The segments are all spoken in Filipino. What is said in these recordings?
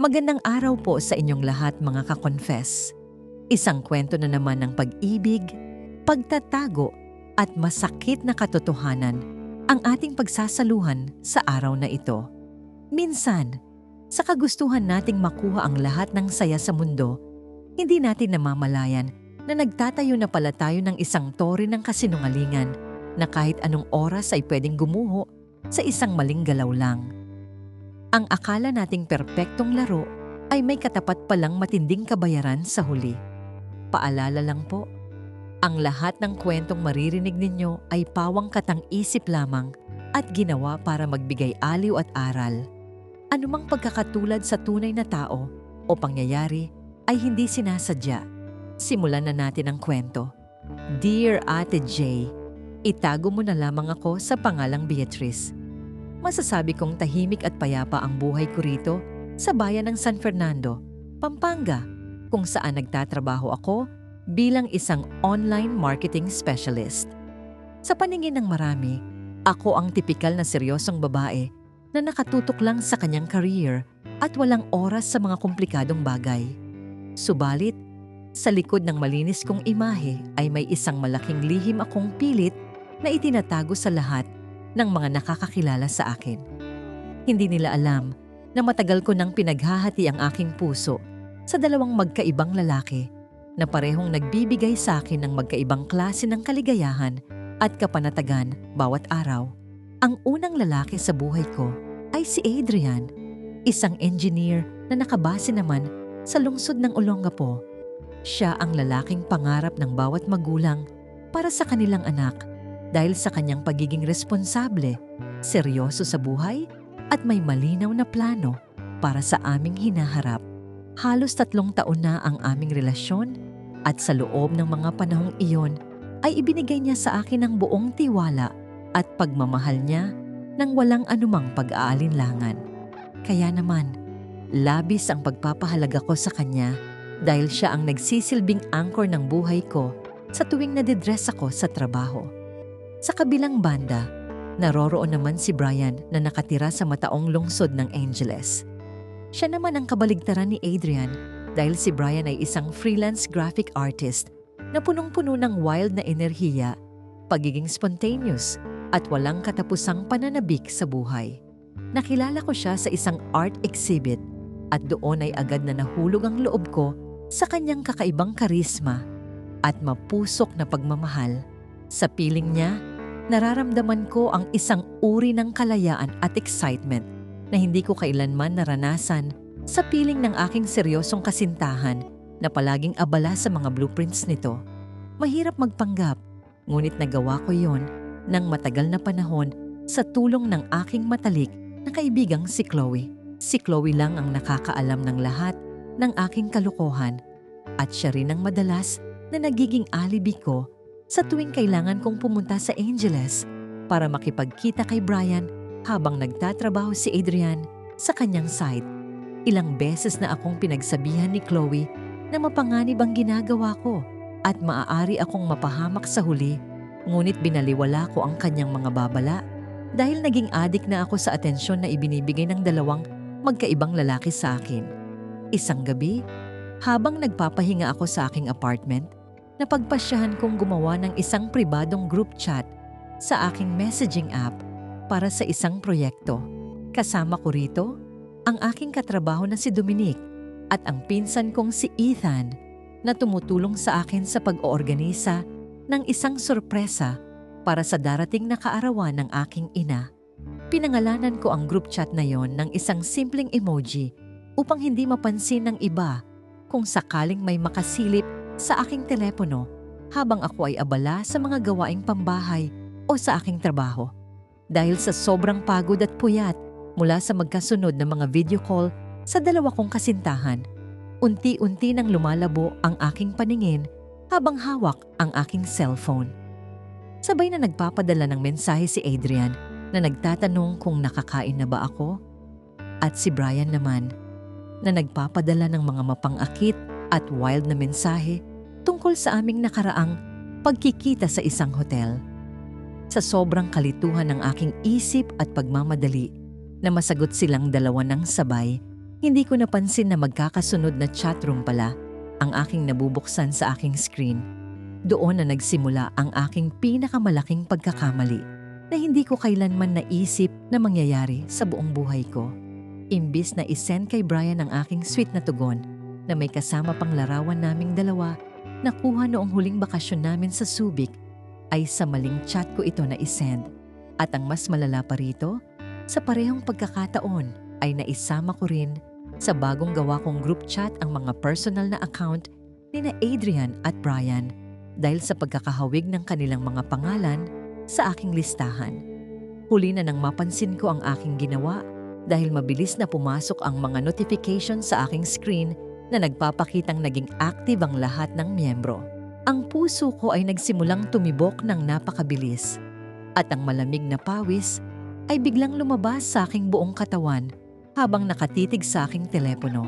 Magandang araw po sa inyong lahat mga ka-confess. Isang kwento na naman ng pag-ibig, pagtatago at masakit na katotohanan ang ating pagsasaluhan sa araw na ito. Minsan, sa kagustuhan nating makuha ang lahat ng saya sa mundo, hindi natin namamalayan na nagtatayo na pala tayo ng isang tore ng kasinungalingan na kahit anong oras ay pwedeng gumuho sa isang maling galaw lang. Ang akala nating perpektong laro ay may katapat palang matinding kabayaran sa huli. Paalala lang po, ang lahat ng kwentong maririnig ninyo ay pawang katang-isip lamang at ginawa para magbigay aliw at aral. Anumang pagkakatulad sa tunay na tao o pangyayari ay hindi sinasadya. Simulan na natin ang kwento. Dear Ate J, itago mo na lamang ako sa pangalang Beatrice. Masasabi kong tahimik at payapa ang buhay ko rito sa bayan ng San Fernando, Pampanga, kung saan nagtatrabaho ako bilang isang online marketing specialist. Sa paningin ng marami, ako ang tipikal na seryosong babae na nakatutok lang sa kanyang career at walang oras sa mga komplikadong bagay. Subalit, sa likod ng malinis kong imahe ay may isang malaking lihim akong pilit na itinatago sa lahat ng mga nakakakilala sa akin. Hindi nila alam na matagal ko nang pinaghahati ang aking puso sa dalawang magkaibang lalaki na parehong nagbibigay sa akin ng magkaibang klase ng kaligayahan at kapanatagan bawat araw. Ang unang lalaki sa buhay ko ay si Adrian, isang engineer na nakabase naman sa lungsod ng Olongapo. Siya ang lalaking pangarap ng bawat magulang para sa kanilang anak dahil sa kanyang pagiging responsable, seryoso sa buhay at may malinaw na plano para sa aming hinaharap. Halos 3 taon na ang aming relasyon at sa loob ng mga panahong iyon ay ibinigay niya sa akin ang buong tiwala at pagmamahal niya nang walang anumang pag-aalinlangan. Kaya naman, labis ang pagpapahalaga ko sa kanya dahil siya ang nagsisilbing anchor ng buhay ko sa tuwing nadidress ako sa trabaho. Sa kabilang banda, naroroon naman si Brian na nakatira sa mataong lungsod ng Angeles. Siya naman ang kabaligtaran ni Adrian dahil si Brian ay isang freelance graphic artist na punong-puno ng wild na enerhiya, pagiging spontaneous at walang katapusang pananabik sa buhay. Nakilala ko siya sa isang art exhibit at doon ay agad na nahulog ang loob ko sa kanyang kakaibang karisma at mapusok na pagmamahal. Sa piling niya, nararamdaman ko ang isang uri ng kalayaan at excitement na hindi ko kailanman naranasan sa piling ng aking seryosong kasintahan na palaging abala sa mga blueprints nito. Mahirap magpanggap, ngunit nagawa ko yon ng matagal na panahon sa tulong ng aking matalik na kaibigang si Chloe. Si Chloe lang ang nakakaalam ng lahat ng aking kalokohan at siya rin ang madalas na nagiging alibi ko sa tuwing kailangan kong pumunta sa Angeles para makipagkita kay Brian habang nagtatrabaho si Adrian sa kanyang site. Ilang beses na akong pinagsabihan ni Chloe na mapanganib ang ginagawa ko at maaari akong mapahamak sa huli, ngunit binaliwala ko ang kanyang mga babala dahil naging adik na ako sa atensyon na ibinibigay ng dalawang magkaibang lalaki sa akin. Isang gabi, habang nagpapahinga ako sa aking apartment, napagpasyahan kong gumawa ng isang pribadong group chat sa aking messaging app para sa isang proyekto. Kasama ko rito ang aking katrabaho na si Dominic at ang pinsan kong si Ethan na tumutulong sa akin sa pag-oorganisa ng isang sorpresa para sa darating na kaarawan ng aking ina. Pinangalanan ko ang group chat na yon ng isang simpleng emoji upang hindi mapansin ng iba kung sakaling may makasilip sa aking telepono habang ako ay abala sa mga gawaing pambahay o sa aking trabaho. Dahil sa sobrang pagod at puyat mula sa magkasunod na mga video call sa dalawa kong kasintahan, unti-unti nang lumalabo ang aking paningin habang hawak ang aking cellphone. Sabay na nagpapadala ng mensahe si Adrian na nagtatanong kung nakakain na ba ako at si Brian naman na nagpapadala ng mga mapang-akit at wild na mensahe tungkol sa aming nakaraang pagkikita sa isang hotel. Sa sobrang kalituhan ng aking isip at pagmamadali na masagot silang dalawa ng sabay, Hindi ko napansin na magkakasunod na chatroom pala ang aking nabubuksan sa aking screen. Doon na nagsimula ang aking pinakamalaking pagkakamali na hindi ko kailanman naisip na mangyayari sa buong buhay ko. Imbis na isend kay Brian ang aking sweet na tugon na may kasama pang larawan naming dalawa na kuha noong huling bakasyon namin sa Subic, ay sa maling chat ko ito na isend. At ang mas malala pa rito, sa parehong pagkakataon ay naisama ko rin sa bagong gawa kong group chat ang mga personal na account ni na Adrian at Brian dahil sa pagkakahawig ng kanilang mga pangalan sa aking listahan. Huli na nang mapansin ko ang aking ginawa dahil mabilis na pumasok ang mga notification sa aking screen na nagpapakitang naging active ang lahat ng miyembro. Ang puso ko ay nagsimulang tumibok ng napakabilis at ang malamig na pawis ay biglang lumabas sa aking buong katawan habang nakatitig sa aking telepono.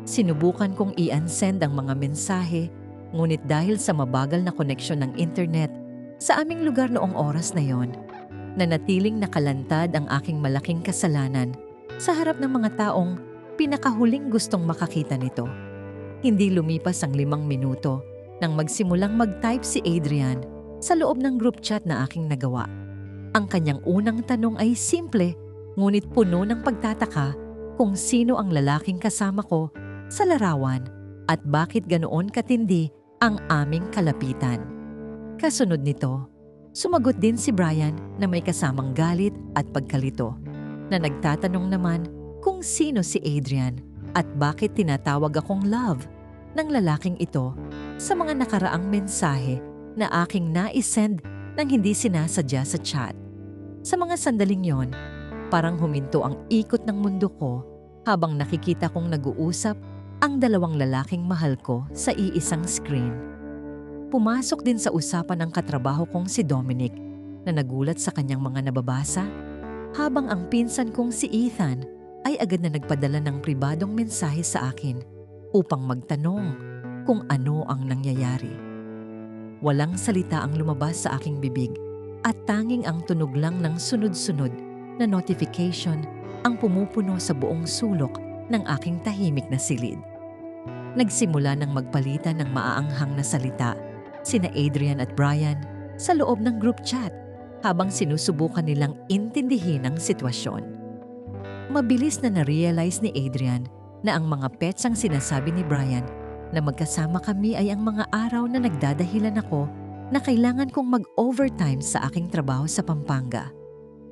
Sinubukan kong i-unsend ang mga mensahe, ngunit dahil sa mabagal na koneksyon ng internet sa aming lugar noong oras na yon, nanatiling nakalantad ang aking malaking kasalanan sa harap ng mga taong pinakahuling gustong makakita nito. Hindi lumipas ang 5 minuto nang magsimulang mag-type si Adrian sa loob ng group chat na aking nagawa. Ang kanyang unang tanong ay simple, ngunit puno ng pagtataka kung sino ang lalaking kasama ko sa larawan at bakit ganoon katindi ang aming kalapitan. Kasunod nito, sumagot din si Brian na may kasamang galit at pagkalito na nagtatanong naman kung sino si Adrian at bakit tinatawag akong love ng lalaking ito sa mga nakaraang mensahe na aking naisend nang hindi sinasadya sa chat. Sa mga sandaling yon, parang huminto ang ikot ng mundo ko habang nakikita kong nag-uusap ang 2 lalaking mahal ko sa iisang screen. Pumasok din sa usapan ang katrabaho kong si Dominic na nagulat sa kanyang mga nababasa, habang ang pinsan kong si Ethan ay agad na nagpadala ng pribadong mensahe sa akin upang magtanong kung ano ang nangyayari. Walang salita ang lumabas sa aking bibig at tanging ang tunog lang ng sunod-sunod na notification ang pumupuno sa buong sulok ng aking tahimik na silid. Nagsimula ng magpalitan ng maaanghang na salita sina Adrian at Brian sa loob ng group chat habang sinusubukan nilang intindihin ang sitwasyon. Mabilis na na-realize ni Adrian na ang mga petsang sinasabi ni Brian na magkasama kami ay ang mga araw na nagdadahilan ako na kailangan kong mag-overtime sa aking trabaho sa Pampanga.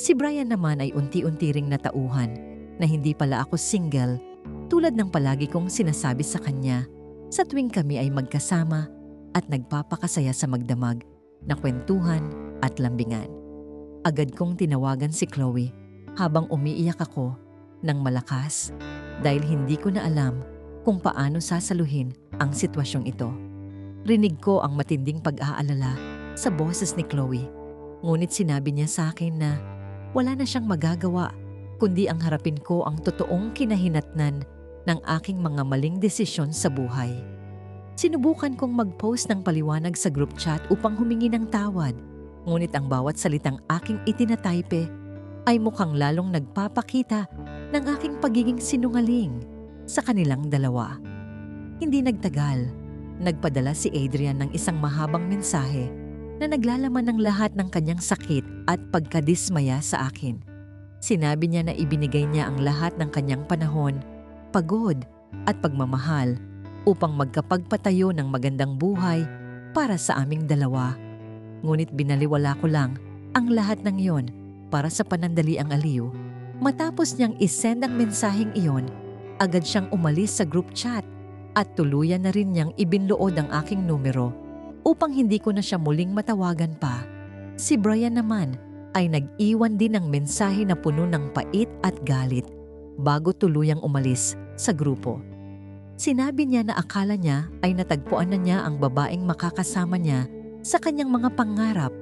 Si Brian naman ay unti-unti ring natauhan na hindi pala ako single tulad ng palagi kong sinasabi sa kanya sa tuwing kami ay magkasama at nagpapakasaya sa magdamag na kwentuhan at lambingan. Agad kong tinawagan si Chloe habang umiiyak ako ng malakas dahil hindi ko na alam kung paano sasaluhin ang sitwasyong ito. Rinig ko ang matinding pag-aalala sa boses ni Chloe, ngunit sinabi niya sa akin na wala na siyang magagawa kundi ang harapin ko ang totoong kinahinatnan ng aking mga maling desisyon sa buhay. Sinubukan kong mag-post ng paliwanag sa group chat upang humingi ng tawad, ngunit ang bawat salitang aking itinataype ay mukhang lalong nagpapakita ng aking pagiging sinungaling sa kanilang dalawa. Hindi nagtagal, nagpadala si Adrian ng isang mahabang mensahe na naglalaman ng lahat ng kanyang sakit at pagkadismaya sa akin. Sinabi niya na ibinigay niya ang lahat ng kanyang panahon, pagod at pagmamahal upang magkapagpatayo ng magandang buhay para sa aming dalawa. Ngunit binaliwala ko lang ang lahat ng iyon para sa panandaliang aliw. Matapos niyang isend ang mensaheng iyon, agad siyang umalis sa group chat at tuluyan na rin niyang ibinlood ang aking numero upang hindi ko na siya muling matawagan pa. Si Brian naman ay nag-iwan din ng mensahe na puno ng pait at galit bago tuluyang umalis sa grupo. Sinabi niya na akala niya ay natagpuan na niya ang babaeng makakasama niya sa kanyang mga pangarap,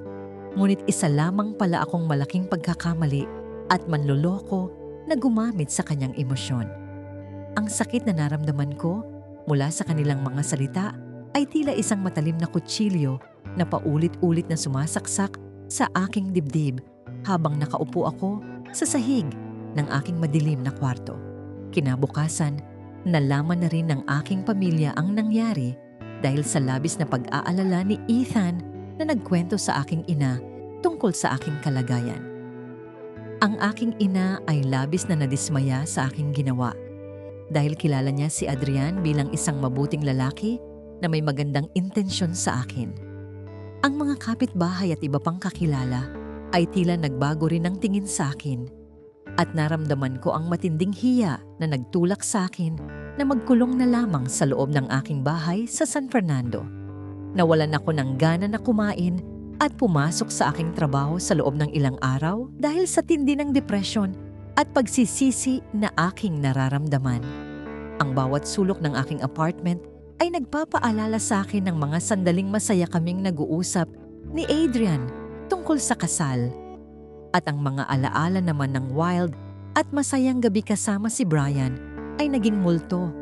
ngunit isa lamang pala akong malaking pagkakamali at manloloko na gumamit sa kanyang emosyon. Ang sakit na naramdaman ko mula sa kanilang mga salita ay tila isang matalim na kutsilyo na paulit-ulit na sumasaksak sa aking dibdib habang nakaupo ako sa sahig ng aking madilim na kwarto. Kinabukasan, nalaman na rin ng aking pamilya ang nangyari dahil sa labis na pag-aalala ni Ethan na nagkwento sa aking ina tungkol sa aking kalagayan. Ang aking ina ay labis na nadismaya sa aking ginawa dahil kilala niya si Adrian bilang isang mabuting lalaki na may magandang intensyon sa akin. Ang mga kapitbahay at iba pang kakilala ay tila nagbago rin ang tingin sa akin at naramdaman ko ang matinding hiya na nagtulak sa akin na magkulong na lamang sa loob ng aking bahay sa San Fernando. Nawalan ako ng gana na kumain at pumasok sa aking trabaho sa loob ng ilang araw dahil sa tindi ng depresyon at pagsisisi na aking nararamdaman. Ang bawat sulok ng aking apartment ay nagpapaalala sa akin ng mga sandaling masaya kaming nag-uusap ni Adrian tungkol sa kasal. At ang mga alaala naman ng wild at masayang gabi kasama si Brian ay naging multo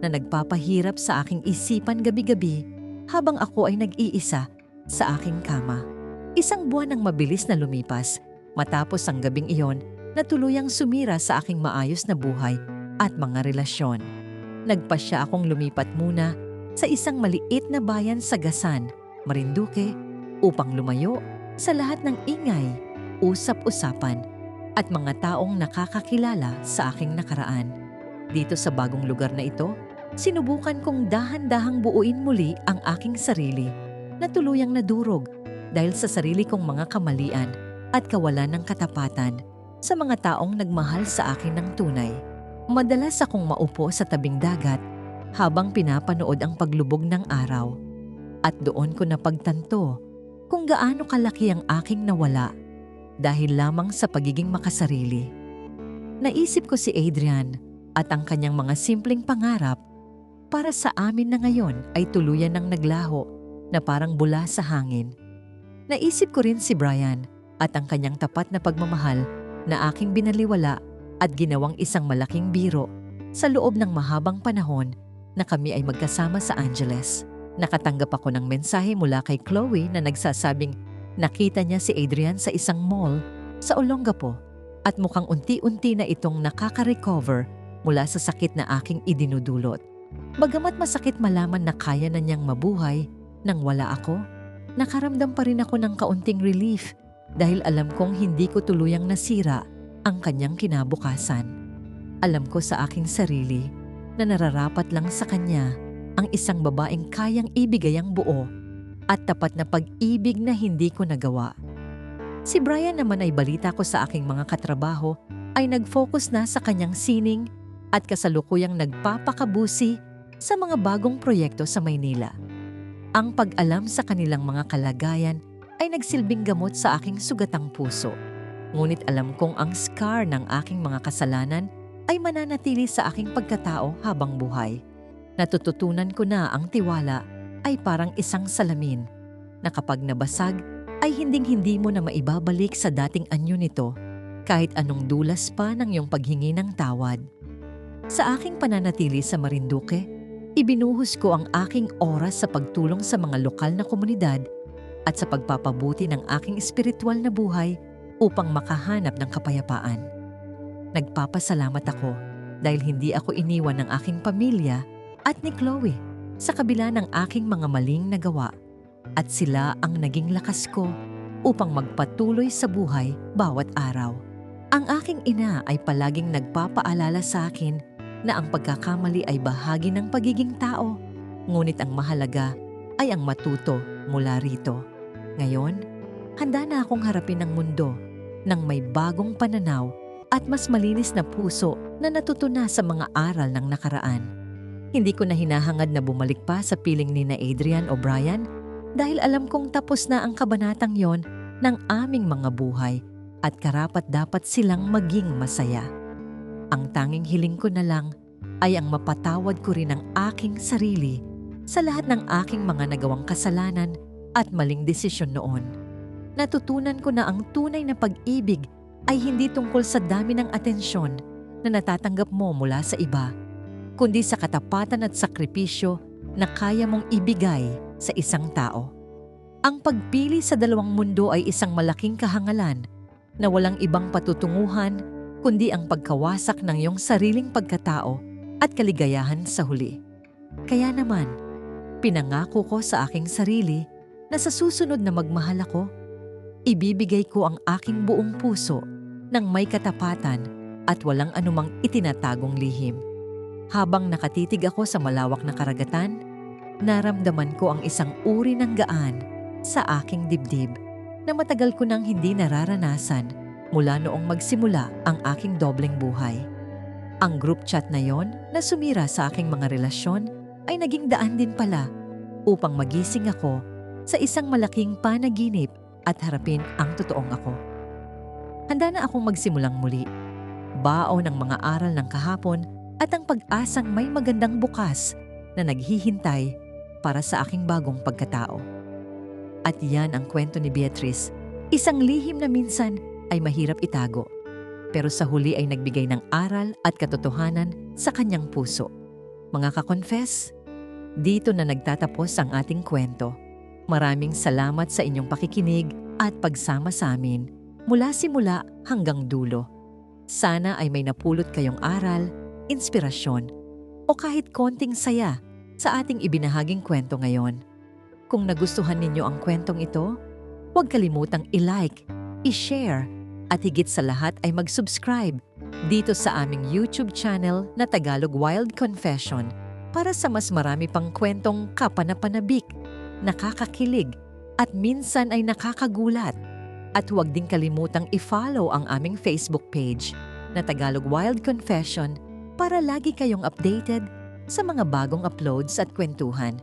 na nagpapahirap sa aking isipan gabi-gabi habang ako ay nag-iisa sa aking kama. Isang buwan ang mabilis na lumipas matapos ang gabing iyon na tuluyang sumira sa aking maayos na buhay at mga relasyon. Nagpasya akong lumipat muna sa isang maliit na bayan sa Gasan, Marinduque, upang lumayo sa lahat ng ingay, usap-usapan at mga taong nakakakilala sa aking nakaraan. Dito sa bagong lugar na ito, sinubukan kong dahan-dahang buuin muli ang aking sarili na tuluyang nadurog dahil sa sarili kong mga kamalian at kawalan ng katapatan sa mga taong nagmahal sa akin ng tunay. Madalas akong maupo sa tabing dagat habang pinapanood ang paglubog ng araw at doon ko napagtanto kung gaano kalaki ang aking nawala dahil lamang sa pagiging makasarili. Naisip ko si Adrian at ang kanyang mga simpleng pangarap para sa amin na ngayon ay tuluyan ng naglaho na parang bula sa hangin. Naisip ko rin si Brian at ang kanyang tapat na pagmamahal na aking binaliwala at ginawang isang malaking biro sa loob ng mahabang panahon na kami ay magkasama sa Angeles. Nakatanggap ako ng mensahe mula kay Chloe na nagsasabing nakita niya si Adrian sa isang mall sa Olongapo at mukhang unti-unti na itong nakaka-recover mula sa sakit na aking idinudulot. Bagamat masakit malaman na kaya na niyang mabuhay nang wala ako, nakaramdam pa rin ako ng kaunting relief dahil alam kong hindi ko tuluyang nasira ang kanyang kinabukasan. Alam ko sa aking sarili na nararapat lang sa kanya ang isang babaeng kayang ibigay ang buo at tapat na pag-ibig na hindi ko nagawa. Si Brian naman ay balita ko sa aking mga katrabaho ay nag-focus na sa kanyang sining at kasalukuyang nagpapakabusi sa mga bagong proyekto sa Maynila. Ang pag-alam sa kanilang mga kalagayan ay nagsilbing gamot sa aking sugatang puso. Ngunit alam kong ang scar ng aking mga kasalanan ay mananatili sa aking pagkatao habang buhay. Natututunan ko na ang tiwala ay parang isang salamin na kapag nabasag ay hinding-hindi mo na maibabalik sa dating anyo nito kahit anong dulas pa ng iyong paghingi ng tawad. Sa aking pananatili sa Marinduque, ibinuhos ko ang aking oras sa pagtulong sa mga lokal na komunidad at sa pagpapabuti ng aking espiritual na buhay upang makahanap ng kapayapaan. Nagpapasalamat ako dahil hindi ako iniwan ng aking pamilya at ni Chloe sa kabila ng aking mga maling nagawa at sila ang naging lakas ko upang magpatuloy sa buhay bawat araw. Ang aking ina ay palaging nagpapaalala sa akin na ang pagkakamali ay bahagi ng pagiging tao, ngunit ang mahalaga ay ang matuto mula rito. Ngayon, handa na akong harapin ang mundo ng may bagong pananaw at mas malinis na puso na natutuna sa mga aral ng nakaraan. Hindi ko na hinahangad na bumalik pa sa piling ni na Adrian o Brian dahil alam kong tapos na ang kabanatang yon ng aming mga buhay at karapat-dapat silang maging masaya. Ang tanging hiling ko na lang ay ang mapatawad ko rin ang aking sarili sa lahat ng aking mga nagawang kasalanan at maling desisyon noon. Natutunan ko na ang tunay na pag-ibig ay hindi tungkol sa dami ng atensyon na natatanggap mo mula sa iba, kundi sa katapatan at sakripisyo na kaya mong ibigay sa isang tao. Ang pagpili sa dalawang mundo ay isang malaking kahangalan na walang ibang patutunguhan kundi ang pagkawasak ng iyong sariling pagkatao at kaligayahan sa huli. Kaya naman, pinangako ko sa aking sarili na sa susunod na magmahal ako, ibibigay ko ang aking buong puso ng may katapatan at walang anumang itinatagong lihim. Habang nakatitig ako sa malawak na karagatan, naramdaman ko ang isang uri ng gaan sa aking dibdib na matagal ko nang hindi nararanasan mula noong magsimula ang aking dobleng buhay. Ang group chat na yon na sumira sa aking mga relasyon ay naging daan din pala upang magising ako sa isang malaking panaginip at harapin ang totoong ako. Handa na akong magsimulang muli. Baon ng mga aral ng kahapon at ang pag-asang may magandang bukas na naghihintay para sa aking bagong pagkatao. At yan ang kwento ni Beatrice, isang lihim na minsan ay mahirap itago, pero sa huli ay nagbigay ng aral at katotohanan sa kanyang puso. Mga ka-confess, dito na nagtatapos ang ating kwento. Maraming salamat sa inyong pakikinig at pagsama sa amin mula simula hanggang dulo. Sana ay may napulot kayong aral, inspirasyon, o kahit konting saya sa ating ibinahaging kwento ngayon. Kung nagustuhan ninyo ang kwentong ito, huwag kalimutang i-like, i-share, at higit sa lahat ay mag-subscribe dito sa aming YouTube channel na Tagalog Wild Confession para sa mas marami pang kwentong kapanapanabik, nakakakilig, at minsan ay nakakagulat. At huwag din kalimutang i-follow ang aming Facebook page na Tagalog Wild Confession para lagi kayong updated sa mga bagong uploads at kwentuhan.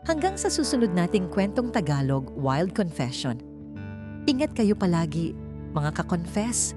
Hanggang sa susunod nating kwentong Tagalog Wild Confession. Ingat kayo palagi, mga ka-confess.